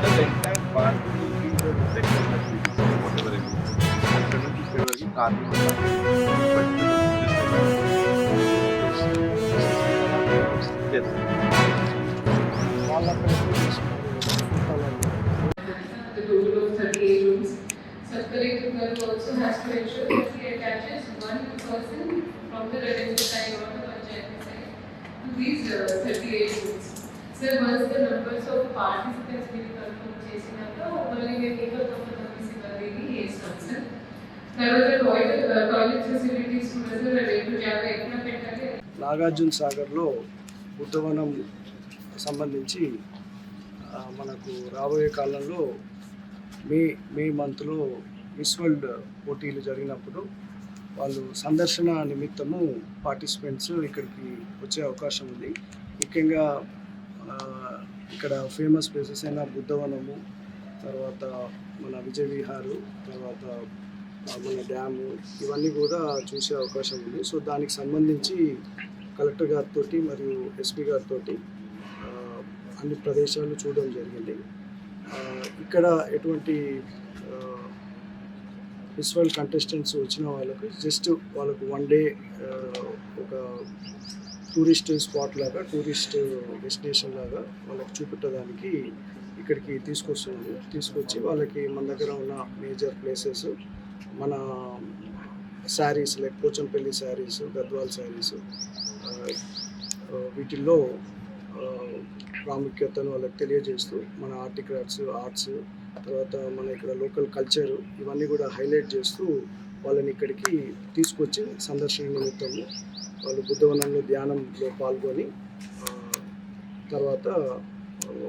the entire park will be the reflection that we see, whatever it is. అక్కడ నుంచి ఇక్కడ వరకు Carnival The total of 38 rooms. Sub-collector also has to ensure that he attaches one person from the revenue side or the panchayat side to these 38 rooms. So once the numbers of participants will confirm చేసినాక మళ్ళీ మేము ఇంకా కొంతమంది సిబ్బందిని వేస్తాం sir. తర్వాత toilet facilities కూడా sir రేపు జాగా ఎక్కడ పెట్టాలి. నాగార్జున సాగర్లో బుద్ధవనం సంబంధించి మనకు రాబోయే కాలంలో మే మంత్లో మిస్ వరల్డ్ పోటీలు జరిగినప్పుడు వాళ్ళు సందర్శన నిమిత్తము పార్టిసిపెంట్స్ ఇక్కడికి వచ్చే అవకాశం ఉంది. ముఖ్యంగా ఇక్కడ ఫేమస్ ప్లేసెస్ అయిన బుద్ధవనము, తర్వాత మన విజయ విహారు, తర్వాత మన డ్యాము, ఇవన్నీ కూడా చూసే అవకాశం ఉంది. సో దానికి సంబంధించి కలెక్టర్ గారితో మరియు ఎస్పీ గారితో అన్ని ప్రదేశాలు చూడడం జరిగింది. ఇక్కడ ఎటువంటి మిస్ వరల్డ్ కంటెస్టెంట్స్ వచ్చిన వాళ్ళకు జస్ట్ వాళ్ళకు వన్ డే ఒక టూరిస్ట్ స్పాట్ లాగా, టూరిస్ట్ డెస్టినేషన్ లాగా వాళ్ళకి చూపెట్టడానికి ఇక్కడికి తీసుకొచ్చి వాళ్ళకి మన దగ్గర ఉన్న మేజర్ ప్లేసెస్, మన శారీస్ లైక్ పోచంపల్లి శారీస్, గద్వాల్ శారీస్, వీటిల్లో ప్రాముఖ్యతను వాళ్ళకి తెలియజేస్తూ మన ఆర్ట్స్, తర్వాత మన ఇక్కడ లోకల్ కల్చర్, ఇవన్నీ కూడా హైలైట్ చేస్తూ వాళ్ళని ఇక్కడికి తీసుకొచ్చి సందర్శన నిమిత్తము వాళ్ళు బుద్ధవనంలో ధ్యానంలో పాల్గొని తర్వాత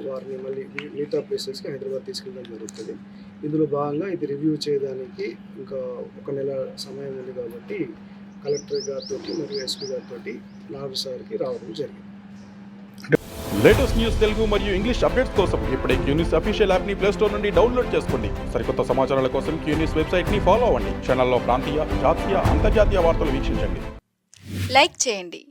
వారిని మళ్ళీ మిగతా ప్లేసెస్కి హైదరాబాద్ తీసుకెళ్ళడం జరుగుతుంది. ఇందులో భాగంగా ఇది రివ్యూ చేయడానికి ఇంకా ఒక నెల సమయం ఉంది కాబట్టి కలెక్టర్ గారితో మరియు ఎస్పీ గారితో నాగు సార్కి రావడం జరిగింది. లేటెస్ట్ న్యూస్ తెలుగు మరియు ఇంగ్లీష్ అప్డేట్స్ కోసం ఇప్పుడే క్యూ న్యూస్ అఫీషియల్ యాప్ని ప్లే స్టోర్ నుండి డౌన్లోడ్ చేసుకోండి. సరికొత్త సమాచారాల కోసం క్యూ న్యూస్ వెబ్సైట్ని ఫాలో అవ్వండి. ఛానల్లో ప్రాంతీయ, జాతీయ, అంతర్జాతీయ వార్తలు వీక్షించండి. లైక్ చేయండి.